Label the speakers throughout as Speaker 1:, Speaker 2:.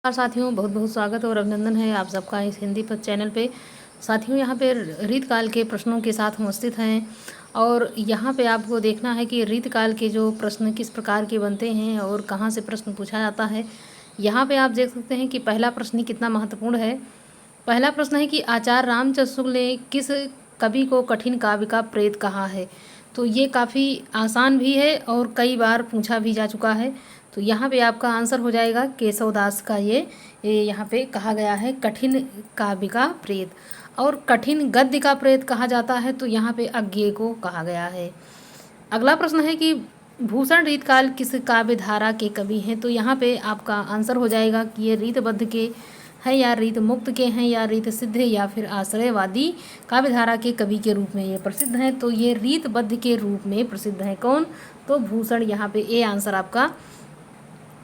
Speaker 1: नमस्कार साथियों, बहुत बहुत स्वागत और अभिनंदन है आप सबका इस हिंदी पद चैनल पे। साथियों, यहाँ पे रीतकाल के प्रश्नों के साथ हम उपस्थित हैं और यहाँ पे आपको देखना है कि रीतकाल के जो प्रश्न किस प्रकार के बनते हैं और कहाँ से प्रश्न पूछा जाता है। यहाँ पे आप देख सकते हैं कि पहला प्रश्न ही कितना महत्वपूर्ण है। पहला प्रश्न है कि आचार्य रामचंद्र शुक्ल ने किस कवि को कठिन काव्य का प्रेत कहा है। तो ये काफ़ी आसान भी है और कई बार पूछा भी जा चुका है। तो यहाँ पे आपका आंसर हो जाएगा केशवदास का ये यहाँ पे कहा गया है कठिन काव्य का प्रेत। और कठिन गद्य का प्रेत कहा जाता है तो यहाँ पे अज्ञेय को कहा गया है। अगला प्रश्न है कि भूषण रीतकाल किस काव्य धारा के कवि हैं। तो यहाँ पे आपका आंसर हो जाएगा कि ये रीतबद्ध के हैं या रीत मुक्त के हैं या रीत सिद्ध या फिर आश्रयवादी काव्यधारा के कवि के रूप में ये प्रसिद्ध हैं। तो ये रीतबद्ध के रूप में प्रसिद्ध हैं कौन, तो भूषण। यहाँ पे ए आंसर आपका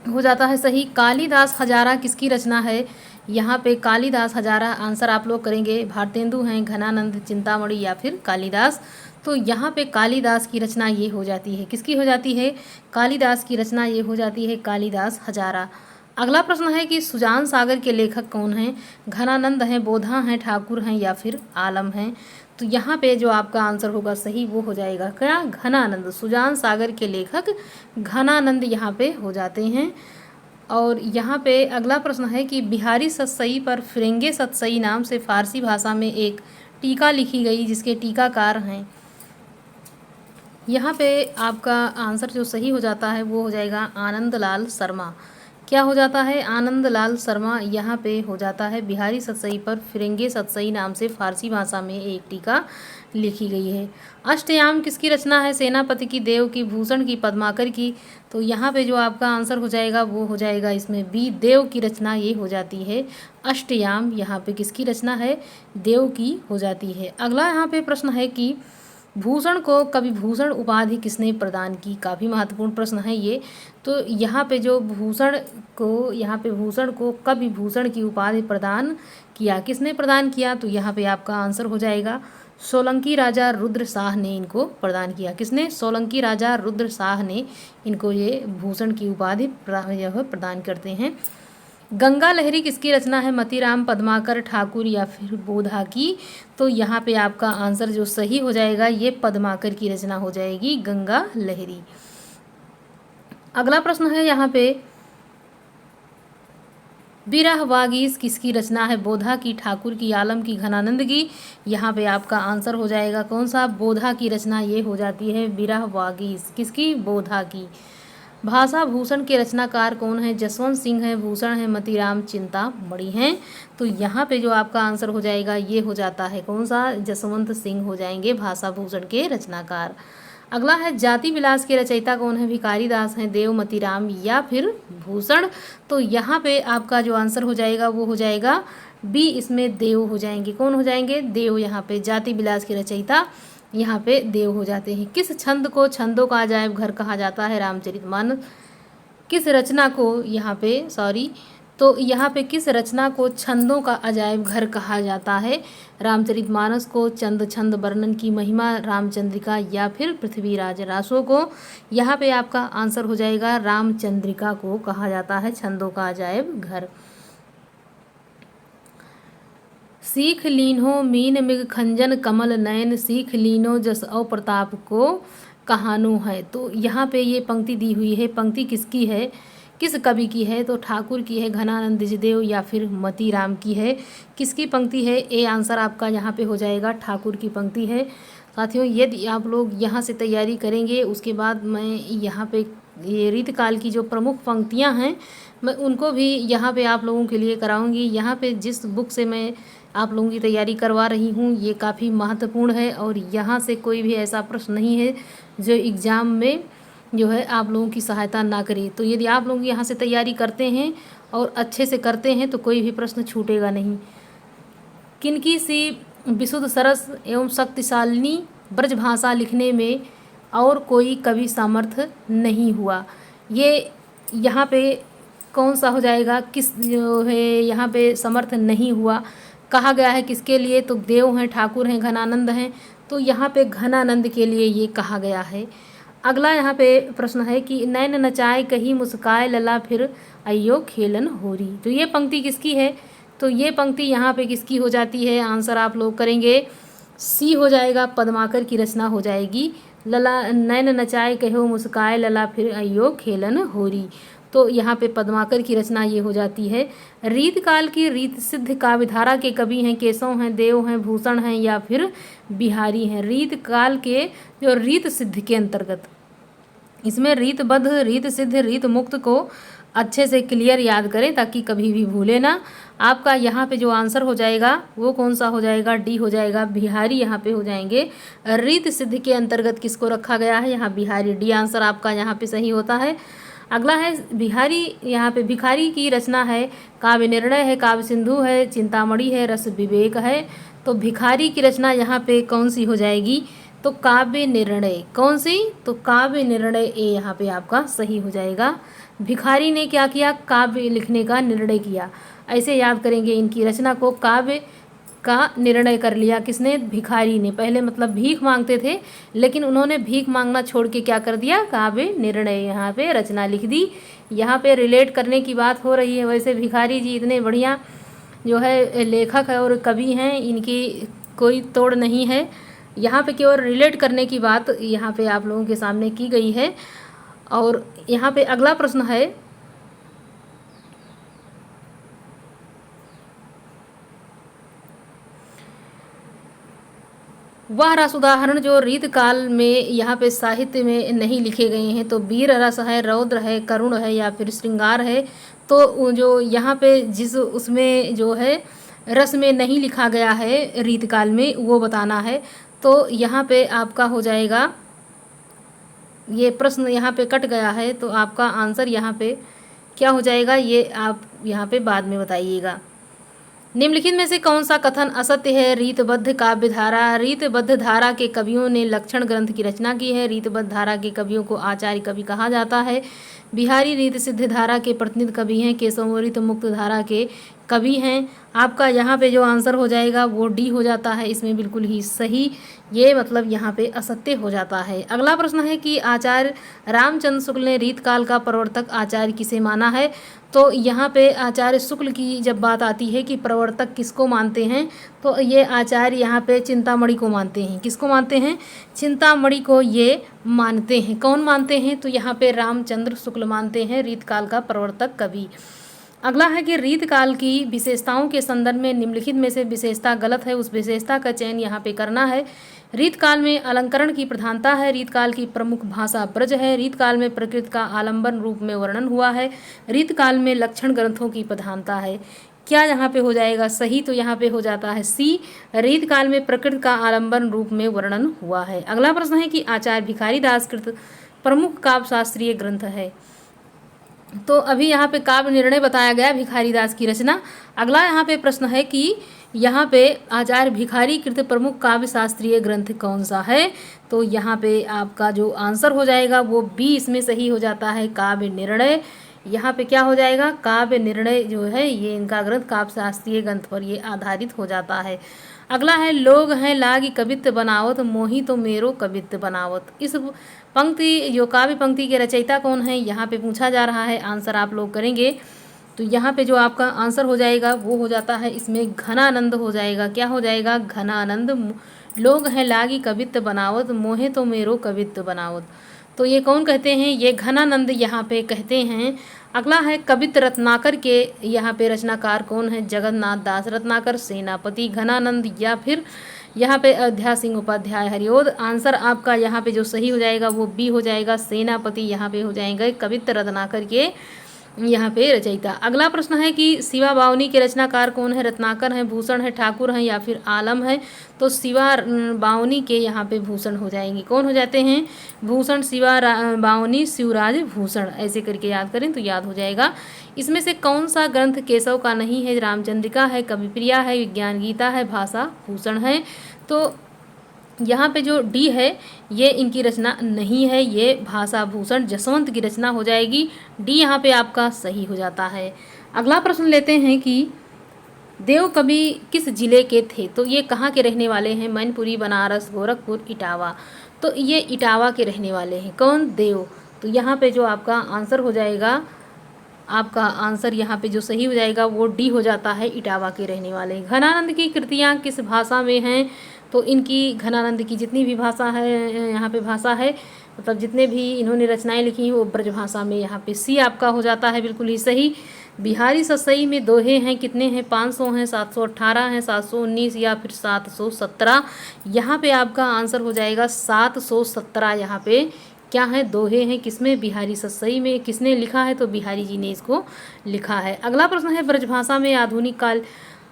Speaker 1: हो जाता है सही। कालिदास हजारा किसकी रचना है। यहाँ पे कालिदास हजारा आंसर आप लोग करेंगे भारतेंदु हैं, घनानंद, चिंतामणि या फिर कालिदास। तो यहाँ पे कालिदास की रचना ये हो जाती है, किसकी हो जाती है, कालिदास की रचना ये हो जाती है कालिदास हजारा। अगला प्रश्न है कि सुजान सागर के लेखक कौन हैं। घनानंद हैं, बोधा हैं, ठाकुर हैं या फिर आलम हैं। तो यहाँ पे जो आपका आंसर होगा सही वो हो जाएगा क्या, घनानंद। सुजान सागर के लेखक घनानंद यहाँ पे हो जाते हैं। और यहाँ पे अगला प्रश्न है कि बिहारी सतसई पर फिरंगे सतसई नाम से फारसी भाषा में एक टीका लिखी गई जिसके टीकाकार हैं। यहाँ पे आपका आंसर जो सही हो जाता है वो हो जाएगा आनंदलाल शर्मा। क्या हो जाता है, आनंदलाल शर्मा यहाँ पे हो जाता है। बिहारी सतसई पर फिरंगे सतसई नाम से फारसी भाषा में एक टीका लिखी गई है। अष्टयाम किसकी रचना है, सेनापति की, देव की, भूषण की, पद्माकर की। तो यहाँ पे जो आपका आंसर हो जाएगा वो हो जाएगा इसमें बी, देव की रचना ये हो जाती है। अष्टयाम यहाँ पे किसकी रचना है, देव की हो जाती है। अगला यहाँ पे प्रश्न है कि भूषण को कवि भूषण उपाधि किसने प्रदान की। काफ़ी महत्वपूर्ण प्रश्न है ये। तो यहाँ पे जो भूषण को, यहाँ पे भूषण को कवि भूषण की उपाधि प्रदान किया, किसने प्रदान किया। तो यहाँ पे आपका आंसर हो जाएगा सोलंकी राजा रुद्र शाह ने इनको प्रदान किया। किसने, सोलंकी राजा रुद्र शाह ने इनको ये भूषण की उपाधि प्रदान करते हैं। गंगा लहरी किसकी रचना है, मतीराम, पद्माकर, ठाकुर या फिर बोधा की। तो यहाँ पे आपका आंसर जो सही हो जाएगा ये पद्माकर की रचना हो जाएगी, गंगा लहरी। अगला प्रश्न है यहाँ पे बिरह वागीश किसकी रचना है, बोधा की, ठाकुर की, आलम की, घनानंद की। यहाँ पे आपका आंसर हो जाएगा कौन सा, बोधा की रचना ये हो जाती है बिरह वागीश, किसकी, बोधा की। भाषा भूषण के रचनाकार कौन है, जसवंत सिंह है, भूषण है, मतीराम, चिंतामणि हैं। तो यहाँ पे जो आपका आंसर हो जाएगा ये हो जाता है कौन सा, जसवंत सिंह हो जाएंगे भाषा भूषण के रचनाकार। अगला है जाति विलास के रचयिता कौन है, भिखारी दास हैं, देव, मतीराम या फिर भूषण। तो यहाँ पे आपका जो आंसर हो जाएगा वो हो जाएगा बी, इसमें देव हो जाएंगे। कौन हो जाएंगे, देव। यहाँ पे जाति विलास के रचयिता यहाँ पे देव हो जाते हैं। किस छंद को छंदों का अजायब घर कहा जाता है, रामचरितमानस। किस रचना को यहाँ पे तो यहाँ पे किस रचना को छंदों का अजायब घर कहा जाता है, रामचरितमानस को, चंद छंद वर्णन की महिमा, रामचंद्रिका या फिर पृथ्वीराज रासो को। यहाँ पे आपका आंसर हो जाएगा रामचंद्रिका को कहा जाता है छंदों का अजायब घर। सीख लीन्हो मीन मृग खंजन कमल नयन, सीख लीनो जस औ प्रताप को कहानो है। तो यहाँ पे ये पंक्ति दी हुई है, पंक्ति किसकी है, किस कवि की है। तो ठाकुर की है, घनानंद द्विजदेव या फिर मतीराम की है। किसकी पंक्ति है, ए आंसर आपका यहाँ पे हो जाएगा ठाकुर की पंक्ति है। साथियों, यदि आप लोग यहाँ से तैयारी करेंगे उसके बाद मैं यहाँ पे ये रीतकाल की जो प्रमुख पंक्तियाँ हैं मैं उनको भी यहाँ पे आप लोगों के लिए कराऊंगी। यहाँ पे जिस बुक से मैं आप लोगों की तैयारी करवा रही हूँ ये काफ़ी महत्वपूर्ण है और यहाँ से कोई भी ऐसा प्रश्न नहीं है जो एग्ज़ाम में जो है आप लोगों की सहायता ना करे। तो यदि आप लोग यहाँ से तैयारी करते हैं और अच्छे से करते हैं तो कोई भी प्रश्न छूटेगा नहीं। किनकी सी विशुद्ध सरस एवं शक्तिशालिनी ब्रजभाषा लिखने में और कोई कवि समर्थ नहीं हुआ। ये यहाँ पे कौन सा हो जाएगा, किस जो है यहाँ पे समर्थ नहीं हुआ कहा गया है किसके लिए, तो देव हैं, ठाकुर हैं, घनानंद हैं। तो यहाँ पे घनानंद के लिए ये कहा गया है। अगला यहाँ पे प्रश्न है कि नैन नचाए कहीं मुस्काए लला फिर अयो खेलन होरी। तो ये पंक्ति किसकी है? तो ये पंक्ति यहाँ पे किसकी हो जाती है? आंसर आप लोग करेंगे सी हो जाएगा, पद्माकर की रचना हो जाएगी। लला नैन नचाए कहो मुस्काए लला फिर अयो खेलन होरी। तो यहाँ पे पद्माकर की रचना ये हो जाती है। रीत काल की रीत सिद्ध काव्यधारा के कवि हैं केशव हैं, देव हैं, भूषण हैं या फिर बिहारी हैं। रीत काल के जो रीत सिद्ध के अंतर्गत, इसमें रीतबद्ध, रीत सिद्ध, रीत मुक्त को अच्छे से क्लियर याद करें ताकि कभी भी भूले ना। आपका यहाँ पे जो आंसर हो जाएगा वो कौन सा हो जाएगा? डी हो जाएगा, बिहारी यहाँ पे हो जाएंगे। रीत सिद्ध के अंतर्गत किसको रखा गया है? यहाँ बिहारी। डी आंसर आपका यहाँ पे सही होता है। अगला है बिहारी, यहाँ पे भिखारी की रचना है काव्य निर्णय है, काव्य सिंधु है, चिंतामणि है, रस विवेक है। तो भिखारी की रचना यहाँ पे कौन सी हो जाएगी? तो काव्य निर्णय। कौन सी? तो काव्य निर्णय ए यहाँ पे आपका सही हो जाएगा। भिखारी ने क्या किया? काव्य लिखने का निर्णय किया। ऐसे याद करेंगे इनकी रचना को। काव्य का निर्णय कर लिया किसने? भिखारी ने। पहले मतलब भीख मांगते थे, लेकिन उन्होंने भीख मांगना छोड़ के क्या कर दिया? काव्य निर्णय यहाँ पे रचना लिख दी। यहाँ पे रिलेट करने की बात हो रही है। वैसे भिखारी जी इतने बढ़िया जो है लेखक है और कवि हैं, इनकी कोई तोड़ नहीं है। यहाँ पे केवल रिलेट करने की बात यहाँ पे आप लोगों के सामने की गई है। और यहाँ पे अगला प्रश्न है, वह रस उदाहरण जो रीत काल में यहाँ पे साहित्य में नहीं लिखे गए हैं। तो वीर रस है, रौद्र है, करुण है या फिर श्रृंगार है। तो जो यहाँ पे जिस उसमें जो है रस में नहीं लिखा गया है रीत काल में, वो बताना है। तो यहाँ पे आपका हो जाएगा, ये प्रश्न यहाँ पे कट गया है तो आपका आंसर यहाँ पे क्या हो जाएगा ये आप यहाँ पे बाद में बताइएगा। निम्नलिखित में से कौन सा कथन असत्य है? रीतबद्ध काव्यधारा, रीतबद्ध धारा के कवियों ने लक्षण ग्रंथ की रचना की है। रीतबद्ध धारा के कवियों को आचार्य कवि कहा जाता है। बिहारी रीत सिद्ध धारा के प्रतिनिधि कवि हैं। केशव रीत मुक्त धारा के कवि हैं। आपका यहाँ पे जो आंसर हो जाएगा वो डी हो जाता है, इसमें बिल्कुल ही सही। ये मतलब यहाँ पे असत्य हो जाता है। अगला प्रश्न है कि आचार्य रामचंद्र शुक्ल ने रीत काल का प्रवर्तक आचार्य किसे माना है? तो यहाँ पे आचार्य शुक्ल की जब बात आती है कि प्रवर्तक किसको मानते हैं, तो ये आचार्य यहाँ पे चिंतामणि को मानते हैं। किसको मानते हैं? चिंतामणि को ये मानते हैं। कौन मानते हैं? तो यहाँ पे रामचंद्र शुक्ल मानते हैं रीत काल का प्रवर्तक कवि। अगला है कि रीत काल की विशेषताओं के संदर्भ में निम्नलिखित में से विशेषता गलत है, उस विशेषता का चयन यहाँ पे करना है। रीत काल में अलंकरण की प्रधानता है। रीत काल की प्रमुख भाषा ब्रज है। रीत काल में प्रकृति का आलंबन रूप में वर्णन हुआ है। रीत काल में लक्षण ग्रंथों की प्रधानता है। क्या यहाँ पे हो जाएगा सही? तो यहाँ पे हो जाता है सी, रीत काल में प्रकृति का आलंबन रूप में वर्णन हुआ है। अगला प्रश्न है कि आचार्य भिखारी दास कृत प्रमुख काव्य शास्त्रीय ग्रंथ है। तो अभी यहाँ पे काव्य निर्णय बताया गया भिखारी दास की रचना। अगला यहाँ पे प्रश्न है कि यहाँ पे आचार्य भिखारी कृत प्रमुख काव्य शास्त्रीय ग्रंथ कौन सा है? तो यहाँ पे आपका जो आंसर हो जाएगा वो बी इसमें सही हो जाता है, काव्य निर्णय। यहाँ पे क्या हो जाएगा? काव्य निर्णय जो है ये इनका ग्रंथ काव्य शास्त्रीय ग्रंथ पर ये आधारित हो जाता है। अगला है लोग हैं लागी कवित्त बनावत मोही तो मेरो कवित्त बनावत। इस पंक्ति जो काव्य पंक्ति के रचयिता कौन है यहाँ पे पूछा जा रहा है। आंसर आप लोग करेंगे तो यहाँ पे जो आपका आंसर हो जाएगा वो हो जाता है इसमें घनानंद हो जाएगा। क्या हो जाएगा? घनानंद। लोग हैं लागी कवित्त बनावत मोहे तो मेरो कवित्त बनावत। तो ये कौन कहते हैं? ये घनानंद यहाँ पे कहते हैं। अगला है कवित्त रत्नाकर के यहाँ पे रचनाकार कौन है? जगन्नाथ दास रत्नाकर, सेनापति घनानंद या फिर यहाँ पे अयोध्या सिंह उपाध्याय हरिओद। आंसर आपका यहाँ पे जो सही हो जाएगा वो बी हो जाएगा, सेनापति यहाँ पे हो जाएंगे कवित्त रत्नाकर के यहाँ पे रचयिता। अगला प्रश्न है कि शिवा बावनी के रचनाकार कौन है? रत्नाकर हैं, भूषण है, ठाकुर हैं या फिर आलम है। तो शिवा बावनी के यहाँ पे भूषण हो जाएंगे। कौन हो जाते हैं? भूषण, शिवा बावनी, शिवराज भूषण। ऐसे करके याद करें तो याद हो जाएगा। इसमें से कौन सा ग्रंथ केशव का नहीं है? रामचंद्रिका है, कविप्रिया है, विज्ञान गीता है, भाषा भूषण है। तो यहाँ पे जो डी है ये इनकी रचना नहीं है, ये भाषा भूषण जसवंत की रचना हो जाएगी। डी यहाँ पे आपका सही हो जाता है। अगला प्रश्न लेते हैं कि देव कवि किस जिले के थे? तो ये कहाँ के रहने वाले हैं? मैनपुरी, बनारस, गोरखपुर, इटावा। तो ये इटावा के रहने वाले हैं। कौन? देव। तो यहाँ पे जो आपका आंसर हो जाएगा, आपका आंसर यहाँ पे जो सही हो जाएगा वो डी हो जाता है, इटावा के रहने वाले। घनानंद की कृतियाँ किस भाषा में हैं? तो इनकी घनानंद की जितनी भी भाषा है, यहाँ पे भाषा है, मतलब जितने भी इन्होंने रचनाएं लिखी हैं वो ब्रज भाषा में। यहाँ पे सी आपका हो जाता है बिल्कुल ही सही। बिहारी सतसई में दोहे हैं, कितने हैं? 500 हैं, 718 हैं, 719 या फिर 717। यहाँ पे आपका आंसर हो जाएगा 717। यहाँ पे क्या है? दोहे हैं। किसमें? बिहारी सतसई में। किसने लिखा है? तो बिहारी जी ने इसको लिखा है। अगला प्रश्न है, ब्रजभाषा में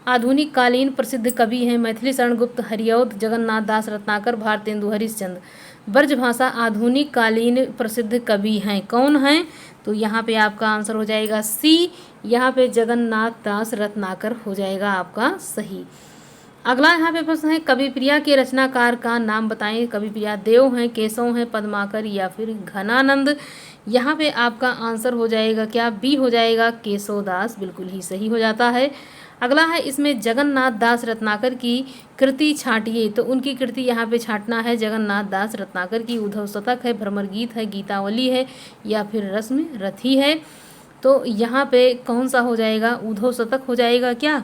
Speaker 1: आधुनिक कालीन प्रसिद्ध कवि हैं? मैथिली शरण गुप्त, हरिऔध, जगन्नाथ दास रत्नाकर, भारतेंदु हरिश्चंद्र। ब्रजभाषा आधुनिक कालीन प्रसिद्ध कवि हैं, कौन हैं? तो यहाँ पे आपका आंसर हो जाएगा सी, यहाँ पे जगन्नाथ दास रत्नाकर हो जाएगा आपका सही। अगला यहाँ पे प्रश्न है, कविप्रिया के रचनाकार का नाम बताएं। कविप्रिया देव हैं, केशव हैं, पद्माकर या फिर घनानंद। यहाँ पे आपका आंसर हो जाएगा क्या? बी हो जाएगा, केशव दास, बिल्कुल ही सही हो जाता है। अगला है, इसमें जगन्नाथ दास रत्नाकर की कृति छांटिए। तो उनकी कृति यहाँ पे छांटना है। जगन्नाथ दास रत्नाकर की उद्धव शतक है, भ्रमर गीत है, गीतावली है या फिर रस्म रथी है। तो यहाँ पे कौन सा हो जाएगा? उद्धव शतक हो जाएगा क्या?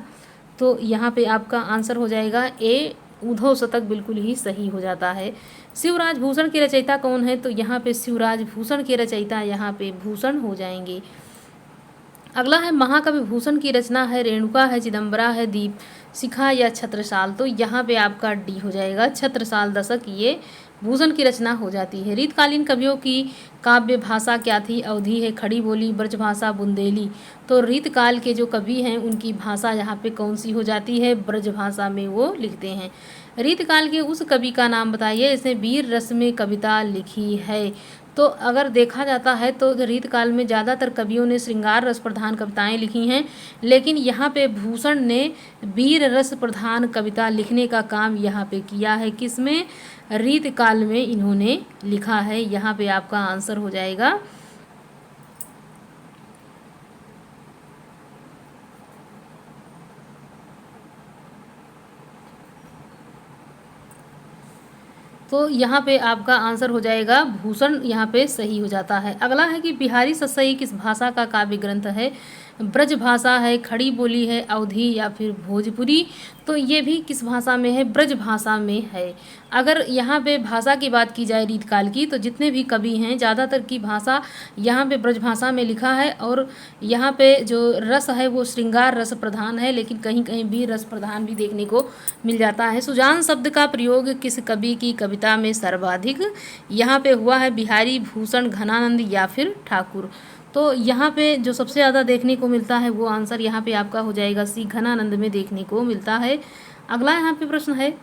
Speaker 1: तो यहाँ पे आपका आंसर हो जाएगा ए, उद्धव शतक, बिल्कुल ही सही हो जाता है। शिवराज भूषण के रचयिता कौन है? तो यहाँ पे शिवराज भूषण के रचयिता यहाँ पे भूषण हो जाएंगे। अगला है, महाकवि भूषण की रचना है रेणुका है, चिदम्बरा है, दीप शिखा या छत्रसाल। तो यहाँ पे आपका डी हो जाएगा, छत्रसाल दशक ये भूषण की रचना हो जाती है। रीतकालीन कवियों की काव्य भाषा क्या थी? अवधी है, खड़ी बोली, ब्रजभाषा, बुंदेली। तो रीतकाल के जो कवि हैं उनकी भाषा यहाँ पे कौन सी हो जाती है? ब्रजभाषा में वो लिखते हैं। रीतकाल के उस कवि का नाम बताइए इसने वीर रस में कविता लिखी है। तो अगर देखा जाता है तो रीतकाल में ज़्यादातर कवियों ने श्रृंगार रस प्रधान कविताएं लिखी हैं, लेकिन यहाँ पे भूषण ने वीर रस प्रधान कविता लिखने का काम यहाँ पे किया है। किसमें? रीतकाल में इन्होंने लिखा है। यहाँ पे आपका आंसर हो जाएगा तो यहाँ पे आपका आंसर हो जाएगा भूषण, यहाँ पे सही हो जाता है। अगला है कि बिहारी सतसई किस भाषा का काव्य ग्रंथ है? ब्रज भाषा है, खड़ी बोली है, अवधी या फिर भोजपुरी। तो ये भी किस भाषा में है? ब्रज भाषा में है। अगर यहाँ पे भाषा की बात की जाए रीतकाल की, तो जितने भी कवि हैं ज़्यादातर की भाषा यहाँ पे ब्रज भाषा में लिखा है, और यहाँ पे जो रस है वो श्रृंगार रस प्रधान है, लेकिन कहीं कहीं भी रस प्रधान भी देखने को मिल जाता है। सुजान शब्द का प्रयोग किस कवि की कविता में सर्वाधिक यहाँ पे हुआ है? बिहारी, भूषण, घनानंद या फिर ठाकुर। तो यहाँ पे जो सबसे ज़्यादा देखने को मिलता है वो आंसर यहाँ पे आपका हो जाएगा सी, घनानंद में देखने को मिलता है। अगला यहाँ पे प्रश्न है,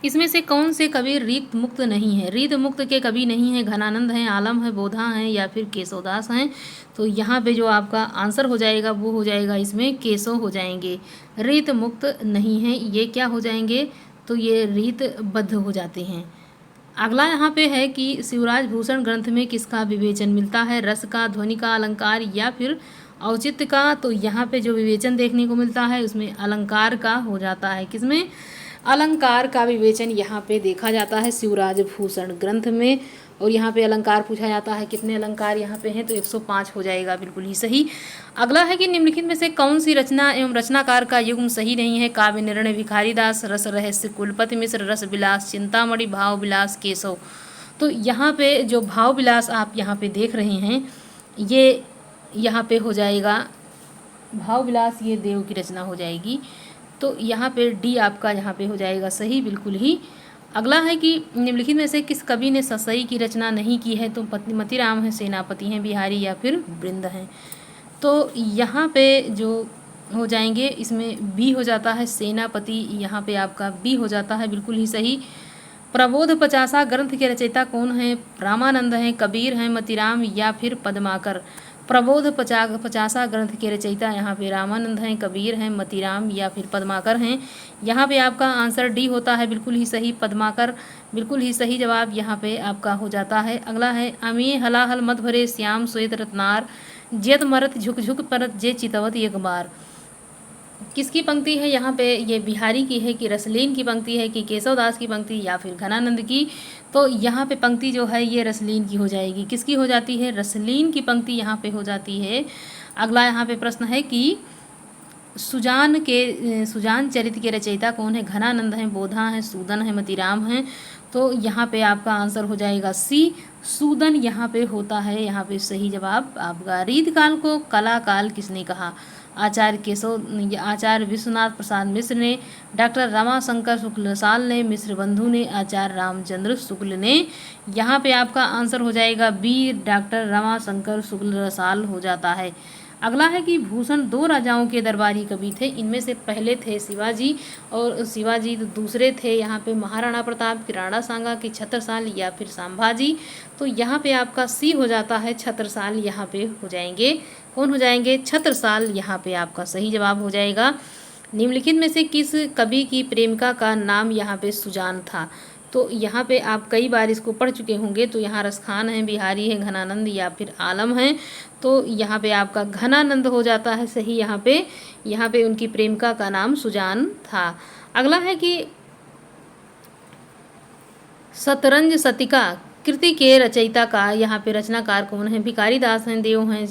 Speaker 1: इसमें से कौन से कवि रीत मुक्त नहीं है? रीत मुक्त के कवि नहीं है, घनानंद हैं, आलम है, बोधा हैं या फिर केशवदास हैं। तो यहाँ पे जो आपका आंसर हो जाएगा वो हो जाएगा इसमें केशव हो जाएंगे। रीत मुक्त नहीं है, ये क्या हो जाएंगे? तो ये रीतबद्ध हो जाते हैं। अगला यहाँ पे है कि शिवराज भूषण ग्रंथ में किसका विवेचन मिलता है? रस का, ध्वनि का, अलंकार या फिर औचित्य का। तो यहाँ पे जो विवेचन देखने को मिलता है उसमें अलंकार का हो जाता है। किसमें? अलंकार का विवेचन यहाँ पे देखा जाता है शिवराज भूषण ग्रंथ में। और यहाँ पे अलंकार पूछा जाता है, कितने अलंकार यहाँ पे हैं? तो 105 हो जाएगा, बिल्कुल ही सही। अगला है कि निम्नलिखित में से कौन सी रचना एवं रचनाकार का युग्म सही नहीं है? काव्य निर्णय भिखारी दास, रस रहस्य कुलपति मिश्र, रस विलास चिंतामणि, भाव विलास केशव। तो यहाँ पे जो भाव विलास आप यहाँ पे देख रहे हैं, ये यहाँ पे हो जाएगा भाव विलास, ये देव की रचना हो जाएगी। तो यहाँ पे डी आपका यहाँ पे हो जाएगा सही, बिल्कुल ही। अगला है कि निम्नलिखित में से किस कवि ने सतसई की रचना नहीं की है? तो मतीराम है, सेनापति हैं, बिहारी या फिर वृंद हैं। तो यहाँ पे जो हो जाएंगे इसमें बी हो जाता है सेनापति, यहाँ पे आपका बी हो जाता है, बिल्कुल ही सही। प्रबोध पचासा ग्रंथ के रचयिता कौन है? रामानंद हैं, कबीर हैं, मतीराम या फिर पद्माकर। प्रबोध पचासा ग्रंथ के रचयिता यहाँ पे रामानंद हैं, कबीर हैं, मतीराम या फिर पद्माकर हैं। यहाँ पे आपका आंसर डी होता है, बिल्कुल ही सही, पद्माकर बिल्कुल ही सही जवाब यहाँ पे आपका हो जाता है। अगला है अमी हलाहल मत भरे श्याम श्वेत रत्नार जेत मरत झुक झुक परत जे चितवत एक बार। किसकी पंक्ति है यहाँ पे? ये बिहारी की है कि रसलीन की पंक्ति है कि केशवदास की पंक्ति या फिर घनानंद की? तो यहाँ पे पंक्ति जो है ये रसलीन की हो जाएगी। किसकी हो जाती है? रसलीन की पंक्ति यहाँ पे हो जाती है। अगला यहाँ पे प्रश्न है कि सुजान चरित्र के रचयिता कौन है? घनानंद हैं, बोधा हैं, सूदन हैं, मतीराम हैं। तो यहाँ पे आपका आंसर हो जाएगा सी, सूदन यहाँ पे होता है। यहाँ पे सही जवाब आपका। रीतकाल को कला काल किसने कहा? आचार्य विश्वनाथ प्रसाद मिश्र ने, डॉक्टर रमाशंकर शुक्ल रसाल ने, मिश्र बंधु ने, आचार्य रामचंद्र शुक्ल ने। यहाँ पे आपका आंसर हो जाएगा बी, डॉक्टर रमाशंकर शुक्ल रसाल हो जाता है। अगला है कि भूषण दो राजाओं के दरबारी कवि थे। इनमें से पहले थे शिवाजी और शिवाजी, तो दूसरे थे यहाँ पे महाराणा प्रताप की राणा सांगा की छत्रसाल या फिर संभाजी। तो यहाँ पे आपका सी हो जाता है, छत्रसाल यहाँ पे हो जाएंगे। कौन हो जाएंगे? छत्रसाल यहाँ पे आपका सही जवाब हो जाएगा। निम्नलिखित में से किस कवि की प्रेमिका का नाम यहाँ पे सुजान था? तो यहाँ पे आप कई बार इसको पढ़ चुके होंगे। तो यहाँ रसखान है, बिहारी है, घनानंद या फिर आलम है। तो यहाँ पे आपका घनानंद हो जाता है सही। यहाँ पे उनकी प्रेमिका का नाम सुजान था। अगला है कि शतरंज शतिका कृति के रचयिता का यहाँ पे रचनाकार कौन है? भिखारी दास हैं, देव हैं,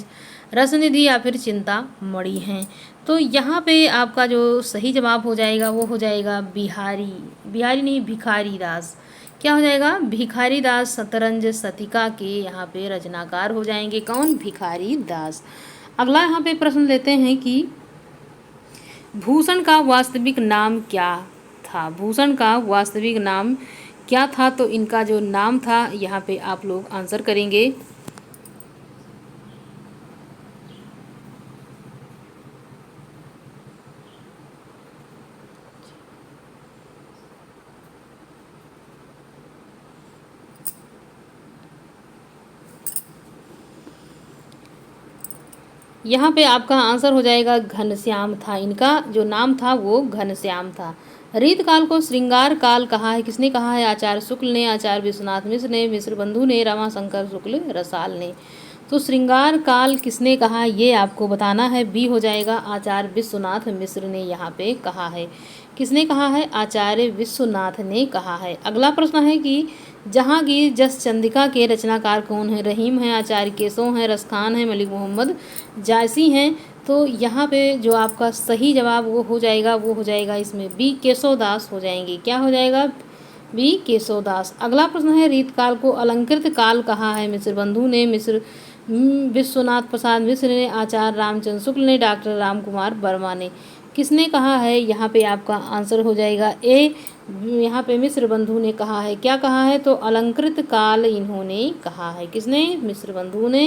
Speaker 1: रसनिधि या फिर चिंतामणि हैं। तो यहाँ पे आपका जो सही जवाब हो जाएगा वो हो जाएगा बिहारी नहीं, भिखारी दास। क्या हो जाएगा? भिखारी दास शतरंज शतिका के यहाँ पे रचनाकार हो जाएंगे। कौन? भिखारी दास। अगला यहाँ पे प्रश्न लेते हैं कि भूषण का वास्तविक नाम क्या था? भूषण का वास्तविक नाम क्या था? तो इनका जो नाम था यहाँ पे आप लोग आंसर करेंगे। यहाँ पे आपका आंसर हो जाएगा घनश्याम था। इनका जो नाम था वो घनश्याम था। रीतकाल को श्रृंगार काल कहा है। किसने कहा है? आचार्य शुक्ल ने, आचार्य विश्वनाथ मिश्र ने, मिश्र बंधु ने, रमाशंकर शुक्ल रसाल ने। तो श्रृंगार काल किसने कहा ये आपको बताना है। बी हो जाएगा, आचार्य विश्वनाथ मिश्र ने यहाँ पे कहा है। किसने कहा है? आचार्य विश्वनाथ ने कहा है। अगला प्रश्न है कि जहांगीर जस चंदिका के रचनाकार कौन है? रहीम हैं, आचार्य केशव हैं, रसखान हैं, मलिक मोहम्मद जायसी हैं। तो यहाँ पे जो आपका सही जवाब वो हो जाएगा इसमें बी, केशवदास हो जाएंगे। क्या हो जाएगा? बी, केशवदास। अगला प्रश्न है रीतकाल को अलंकृत काल कहा है। मिश्र बंधु ने, मिश्र विश्वनाथ प्रसाद मिश्र ने, आचार्य रामचंद्र शुक्ल ने, डॉक्टर राम कुमार वर्मा ने। किसने कहा है? यहाँ पे आपका आंसर हो जाएगा ए, यहाँ पे मिश्र बंधु ने कहा है। क्या कहा है? तो अलंकृत काल इन्होंने कहा है। किसने? मिश्र बंधु ने।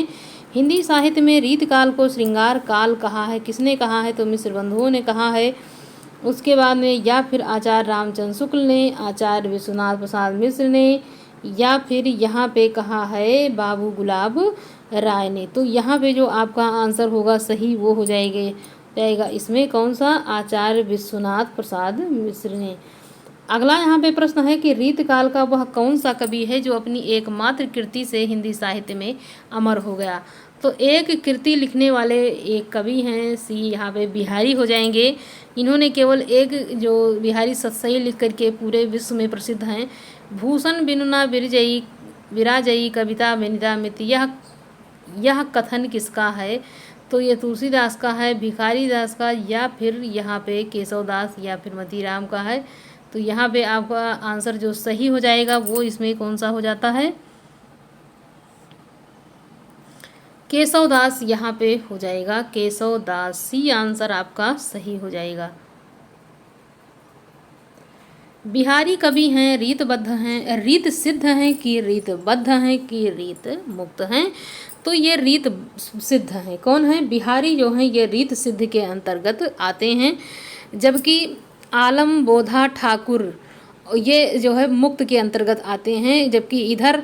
Speaker 1: हिंदी साहित्य में रीतकाल को श्रृंगार काल कहा है। किसने कहा है? तो मिश्र बंधुओं ने कहा है। उसके बाद में या फिर आचार्य रामचंद्र शुक्ल ने, आचार्य विश्वनाथ प्रसाद मिश्र ने, या फिर यहाँ पे कहा है बाबू गुलाब राय ने। तो यहाँ पे जो आपका आंसर होगा सही वो हो जाएगा इसमें कौन सा? आचार्य विश्वनाथ प्रसाद मिश्र ने। अगला यहाँ पे प्रश्न है कि रीतकाल का वह कौन सा कवि है जो अपनी एकमात्र कृति से हिंदी साहित्य में अमर हो गया? तो एक कृति लिखने वाले एक कवि हैं सी, यहाँ पे बिहारी हो जाएंगे। इन्होंने केवल एक जो बिहारी सतसई लिख करके पूरे विश्व में प्रसिद्ध हैं। भूषण बिनुना विराजयी कविता विनिता मिति, यह कथन किसका है? तो ये तुलसीदास का है, भिखारी दास का, या फिर यहाँ पे केशवदास या फिर मतीराम का है। तो यहाँ पे आपका आंसर जो सही हो जाएगा वो इसमें कौन सा हो जाता है? केशवदास यहाँ पे हो जाएगा, केशवदास। सी आंसर आपका सही हो जाएगा। बिहारी कवि हैं, रीतबद्ध हैं, रीत सिद्ध हैं कि रीतबद्ध हैं कि रीत मुक्त हैं? तो ये रीत सिद्ध हैं। कौन है? बिहारी जो हैं ये रीत सिद्ध के अंतर्गत आते हैं, जबकि आलम बोधा ठाकुर ये जो है मुक्त के अंतर्गत आते हैं। जबकि इधर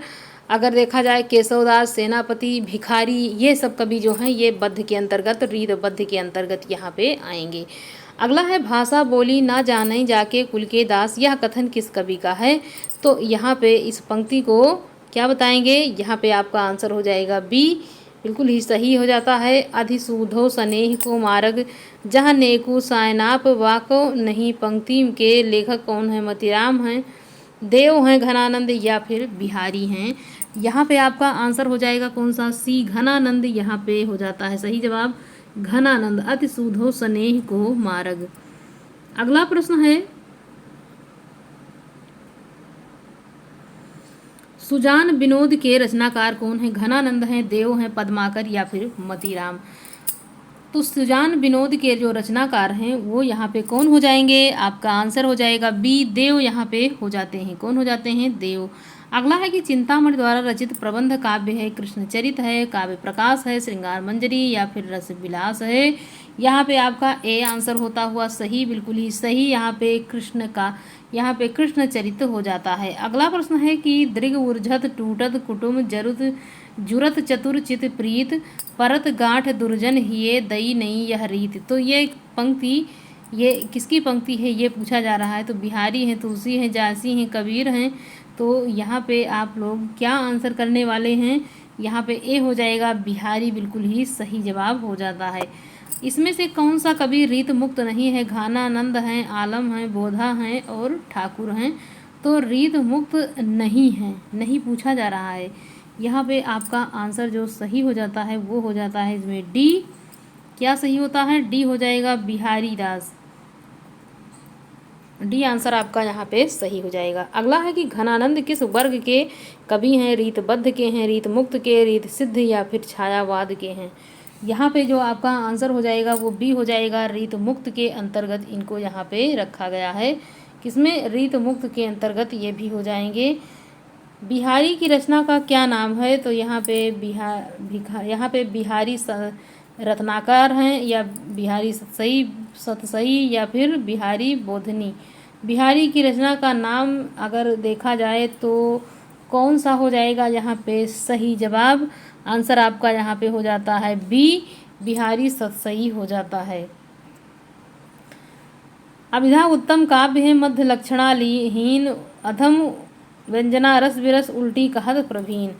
Speaker 1: अगर देखा जाए केशवदास, सेनापति, भिखारी, ये सब कवि जो हैं ये बद्ध के अंतर्गत, रीत बद्ध के अंतर्गत यहाँ पे आएंगे। अगला है भाषा बोली ना जाने जाके कुल के दास, यह कथन किस कवि का है? तो यहाँ पे इस पंक्ति को क्या बताएंगे? यहाँ पे आपका आंसर हो जाएगा बी, बिल्कुल ही सही हो जाता है। अधिसूधो स्नेह को मार्ग, जहाँ नेकु सायनाप वाको नहीं, पंक्ति के लेखक कौन है? मतीराम हैं, देव हैं घनानंद, या फिर बिहारी हैं? यहाँ पे आपका आंसर हो जाएगा कौन सा? सी, घनानंद यहाँ पे हो जाता है सही जवाब। घनानंद, अति सूधो स्नेह को मार्ग। अगला प्रश्न है, सुजान विनोद के रचनाकार कौन है? घनानंद हैं, देव हैं, पद्माकर, या फिर मतीराम? तो सुजान विनोद के जो रचनाकार हैं वो यहाँ पे कौन हो जाएंगे? आपका आंसर हो जाएगा बी, देव यहाँ पे हो जाते हैं। कौन हो जाते हैं? देव। अगला है कि चिंतामणि द्वारा रचित प्रबंध काव्य है कृष्णचरित है, काव्य प्रकाश है, श्रृंगार मंजरी, या फिर रस विलास है? यहाँ पे आपका ए आंसर होता हुआ सही, बिल्कुल ही सही। यहाँ पे कृष्ण चरित हो जाता है। अगला प्रश्न है कि दृग ऊर्झत टूटत कुटुम जरुत जुरत चतुर चित प्रीत, परत गांठ दुर्जन हिये दई नहीं यह रीत। तो ये पंक्ति ये किसकी पंक्ति है ये पूछा जा रहा है। तो बिहारी हैं, तुलसी हैं, जासी हैं, कबीर हैं। तो यहाँ पे आप लोग क्या आंसर करने वाले हैं? यहाँ पे ए हो जाएगा बिहारी, बिल्कुल ही सही जवाब हो जाता है। इसमें से कौन सा कवि रीत मुक्त नहीं है? घनानंद हैं, आलम हैं, बोधा हैं और ठाकुर हैं। तो रीत मुक्त नहीं है, नहीं पूछा जा रहा है। यहाँ पे आपका आंसर जो सही हो जाता है वो हो जाता है इसमें डी। क्या सही होता है? डी हो जाएगा बिहारी दास। डी आंसर आपका यहाँ पे सही हो जाएगा। अगला है कि घनानंद किस वर्ग के कवि हैं? रीतबद्ध के हैं, रीत मुक्त के, रीत सिद्ध, या फिर छायावाद के हैं? यहाँ पे जो आपका आंसर हो जाएगा वो बी हो जाएगा, रीत मुक्त के अंतर्गत इनको यहाँ पे रखा गया है। किसमें? रीत मुक्त के अंतर्गत ये भी हो जाएंगे। बिहारी की रचना का क्या नाम है? तो यहाँ पे बिहारी रत्नाकर हैं, या बिहारी सतसई, या फिर बिहारी बोधनी? बिहारी की रचना का नाम अगर देखा जाए तो कौन सा हो जाएगा यहाँ पे सही जवाब? आंसर आपका यहाँ पे हो जाता है बी, बिहारी सतसई हो जाता है। अभिधा उत्तम काव्य है, मध्य लक्षणालीहीन, अधम व्यंजना रस विरस, उल्टी कहत प्रवीण।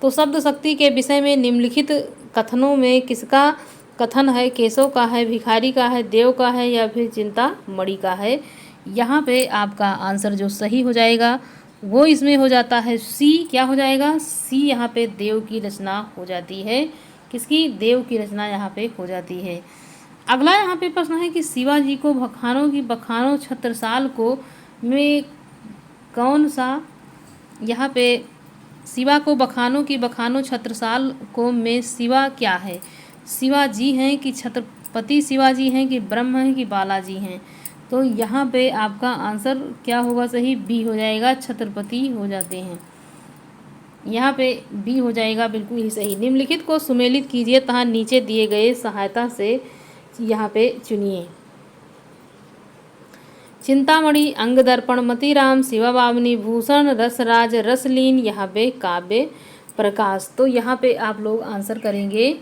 Speaker 1: तो शब्द शक्ति के विषय में निम्नलिखित कथनों में किसका कथन है? केशव का है, भिखारी का है, देव का है, या फिर चिंतामणि का है? यहाँ पे आपका आंसर जो सही हो जाएगा वो इसमें हो जाता है सी। क्या हो जाएगा? सी। यहाँ पे देव की रचना हो जाती है। किसकी? देव की रचना यहाँ पे हो जाती है। अगला यहाँ पे प्रश्न है कि शिवाजी को बखानो छत्रसाल को में कौन सा? यहाँ पे शिवा को बखानो छत्रसाल को में शिवा क्या है? शिवाजी हैं कि छत्रपति शिवाजी हैं कि ब्रह्म हैं कि बालाजी हैं? तो यहाँ पे आपका आंसर क्या होगा सही? बी हो जाएगा, छत्रपति हो जाते हैं। यहाँ पे बी हो जाएगा बिल्कुल ही सही। निम्नलिखित को सुमेलित कीजिए तथा नीचे दिए गए सहायता से यहाँ पे चुनिए। चिंतामणि, अंग दर्पण, मतीराम, शिवाबावनी, भूषण, रसराज, रसलीन, यहाँ पे काव्य प्रकाश। तो यहाँ पे आप लोग आंसर करेंगे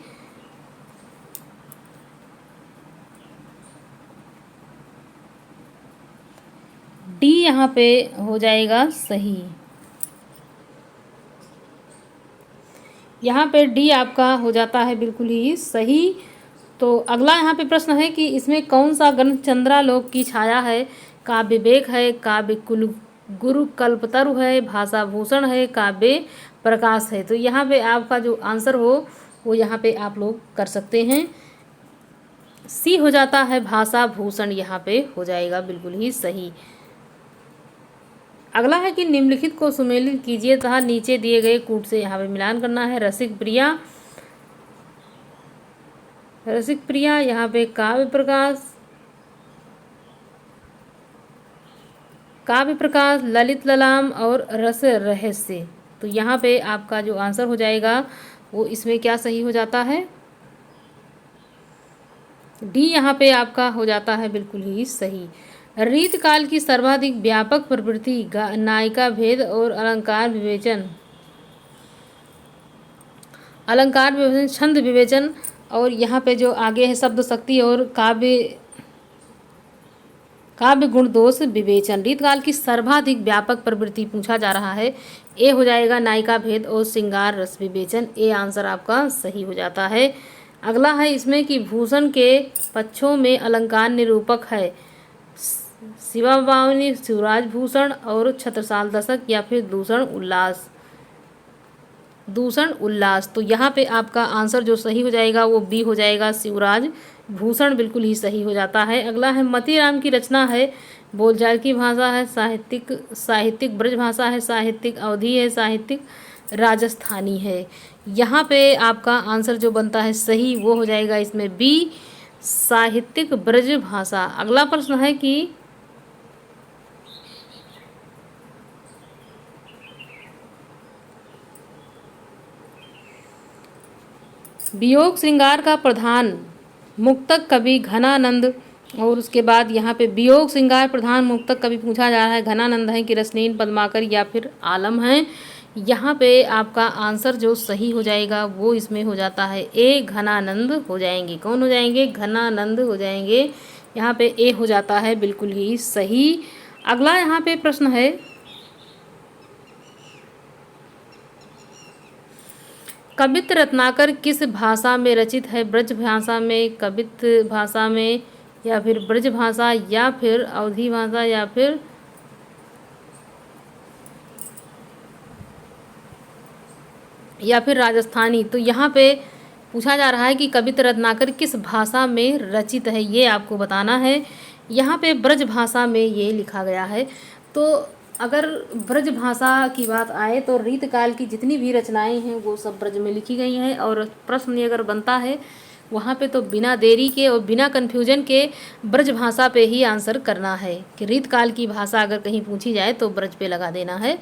Speaker 1: डी, यहाँ पे हो जाएगा सही। यहाँ पे डी आपका हो जाता है बिल्कुल ही सही। तो अगला यहाँ पे प्रश्न है कि इसमें कौन सा ग्रंथ चंद्रालोक की छाया है? काव्य विवेक है, काव्य कुल गुरु कल्पतरु है, भाषा भूषण है, काव्य प्रकाश है? तो यहाँ पे आपका जो आंसर हो वो यहाँ पे आप लोग कर सकते हैं। सी हो जाता है, भाषा भूषण यहाँ पे हो जाएगा बिल्कुल ही सही। अगला है कि निम्नलिखित को सुमेलित कीजिए तथा नीचे दिए गए कूट से यहाँ पे मिलान करना है। रसिक प्रिया, यहाँ पे काव्य प्रकाश, ललित ललाम और रस रहस्य। तो यहाँ पे आपका जो आंसर हो जाएगा वो इसमें क्या सही हो जाता है? डी यहाँ पे आपका हो जाता है बिल्कुल ही सही। रीत काल की सर्वाधिक व्यापक प्रवृत्ति नायिका भेद और अलंकार विवेचन अलंकार विवेचन, छंद विवेचन, और यहाँ पे जो आगे है शब्द शक्ति और काव्य गुण दोष विवेचन। रीतकाल की सर्वाधिक व्यापक प्रवृत्ति पूछा जा रहा है। ए हो जाएगा नायिका भेद और श्रृंगार रस विवेचन। ए आंसर आपका सही हो जाता है। अगला है इसमें कि भूषण के पक्षों में अलंकार निरूपक है। शिवा बावनी, शिवराज भूषण और छत्रसाल दशक या फिर दूषण उल्लास। तो यहाँ पे आपका आंसर जो सही हो जाएगा वो बी हो जाएगा, शिवराज भूषण बिल्कुल ही सही हो जाता है। अगला है मतीराम की रचना है, बोलचाल की भाषा है, साहित्यिक ब्रज भाषा है, साहित्यिक अवधी है, साहित्यिक राजस्थानी है। यहाँ पे आपका आंसर जो बनता है सही वो हो जाएगा इसमें बी, साहित्यिक ब्रज भाषा। अगला प्रश्न है कि वियोग श्रृंगार का प्रधान मुक्तक कवि घनानंद, और उसके बाद यहाँ पे वियोग श्रृंगार प्रधान मुक्तक कवि पूछा जा रहा है। घनानंद है कि रसनीन पद्माकर या फिर आलम है। यहाँ पे आपका आंसर जो सही हो जाएगा वो इसमें हो जाता है ए, घनानंद हो जाएंगे। कौन हो जाएंगे? घनानंद हो जाएंगे। यहाँ पे ए हो जाता है बिल्कुल ही सही। अगला यहाँ पे प्रश्न है, कवित्त रत्नाकर किस भाषा में रचित है? ब्रज भाषा में, कवित्त भाषा में, या फिर ब्रज भाषा, या फिर अवधी भाषा, या फिर राजस्थानी। तो यहाँ पे पूछा जा रहा है कि कवित्त रत्नाकर किस भाषा में रचित है, ये आपको बताना है। यहाँ पे ब्रज भाषा में ये लिखा गया है। तो अगर ब्रज भाषा की बात आए तो रीतकाल की जितनी भी रचनाएं हैं वो सब ब्रज में लिखी गई हैं, और प्रश्न अगर बनता है वहाँ पे तो बिना देरी के और बिना कन्फ्यूजन के ब्रज भाषा पे ही आंसर करना है कि रीतकाल की भाषा अगर कहीं पूछी जाए तो ब्रज पे लगा देना है।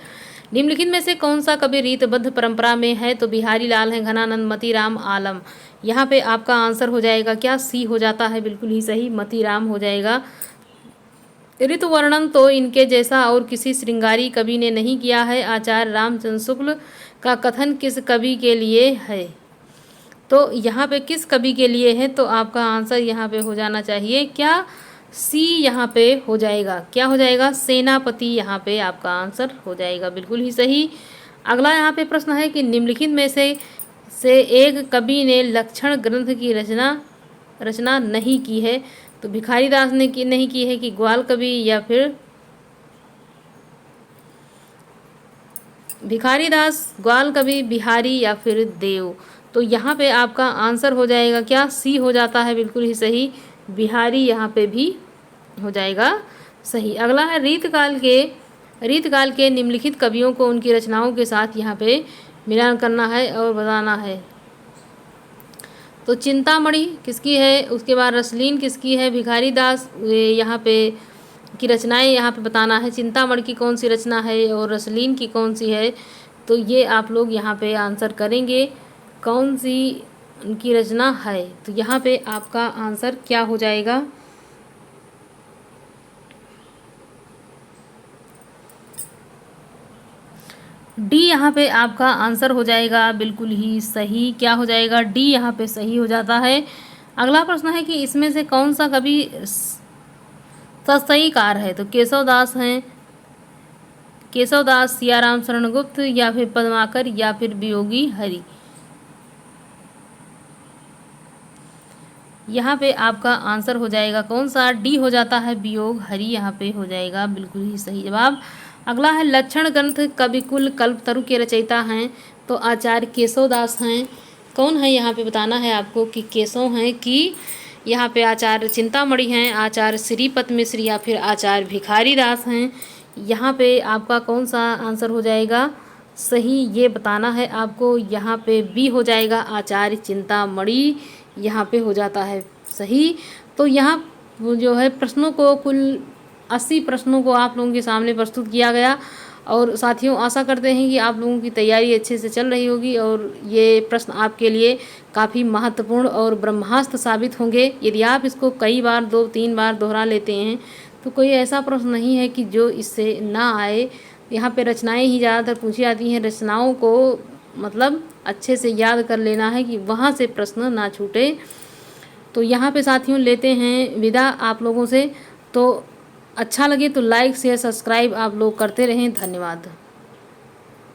Speaker 1: निम्नलिखित में से कौन सा कवि रीतबद्ध परंपरा में है? तो बिहारी लाल है, घनानंद, मतीराम, आलम। यहाँ पे आपका आंसर हो जाएगा क्या? सी हो जाता है बिल्कुल ही सही, मतीराम हो जाएगा। ऋतु वर्णन तो इनके जैसा और किसी श्रृंगारी कवि ने नहीं किया है। आचार्य रामचंद्र शुक्ल का कथन किस कवि के लिए है? तो यहाँ पे किस कवि के लिए है? तो आपका आंसर यहाँ पे हो जाना चाहिए क्या? सी यहाँ पे हो जाएगा। क्या हो जाएगा? सेनापति यहाँ पे आपका आंसर हो जाएगा बिल्कुल ही सही। अगला यहाँ पे प्रश्न है कि निम्नलिखित में से एक कवि ने लक्षण ग्रंथ की रचना नहीं की है। तो भिखारी दास ने नहीं की है कि ग्वाल कवि, या फिर भिखारी दास, ग्वाल कवि, बिहारी, या फिर देव। तो यहाँ पे आपका आंसर हो जाएगा क्या? सी हो जाता है बिल्कुल ही सही, बिहारी यहाँ पे भी हो जाएगा सही। अगला है रीतकाल के निम्नलिखित कवियों को उनकी रचनाओं के साथ यहाँ पे मिलान करना है और बताना है। तो चिंतामणि किसकी है? उसके बाद रसलीन किसकी है? भिखारी दास यहाँ पे की रचनाएं यहाँ पे बताना है। चिंतामणि की कौन सी रचना है और रसलीन की कौन सी है? तो ये आप लोग यहाँ पे आंसर करेंगे कौन सी उनकी रचना है। तो यहाँ पे आपका आंसर क्या हो जाएगा? डी यहाँ पे आपका आंसर हो जाएगा बिल्कुल ही सही। क्या हो जाएगा? डी यहाँ पे सही हो जाता है। अगला प्रश्न है कि इसमें से कौन सा कवि सतसईकार है? तो केशव दास, सियाराम शरण गुप्त, या फिर पद्माकर, या फिर वियोगी हरि। यहाँ पे आपका आंसर हो जाएगा कौन सा? डी हो जाता है, वियोग हरि यहाँ पे हो जाएगा बिल्कुल ही सही जवाब। अगला है लक्षण ग्रंथ कविकुल कल्पतरु के रचयिता हैं। तो आचार्य केशव दास हैं। कौन है यहाँ पे बताना है आपको कि केशव हैं कि यहाँ पे आचार्य चिंतामणि हैं, आचार्य श्रीपत मिश्र, या फिर आचार्य भिखारी दास हैं। यहाँ पे आपका कौन सा आंसर हो जाएगा सही, ये बताना है आपको। यहाँ पे बी हो जाएगा, आचार्य चिंतामणि यहाँ पे हो जाता है सही। तो यहाँ जो है प्रश्नों को कुल 80 प्रश्नों को आप लोगों के सामने प्रस्तुत किया गया। और साथियों आशा करते हैं कि आप लोगों की तैयारी अच्छे से चल रही होगी और ये प्रश्न आपके लिए काफ़ी महत्वपूर्ण और ब्रह्मास्त्र साबित होंगे। यदि आप इसको कई बार 2-3 बार दोहरा लेते हैं तो कोई ऐसा प्रश्न नहीं है कि जो इससे ना आए। यहाँ पे रचनाएं ही ज़्यादातर पूछी जाती हैं। रचनाओं को मतलब अच्छे से याद कर लेना है कि वहाँ से प्रश्न ना छूटे। तो यहाँ पे साथियों लेते हैं विदा आप लोगों से। तो अच्छा लगे तो लाइक शेयर सब्सक्राइब आप लोग करते रहें। धन्यवाद।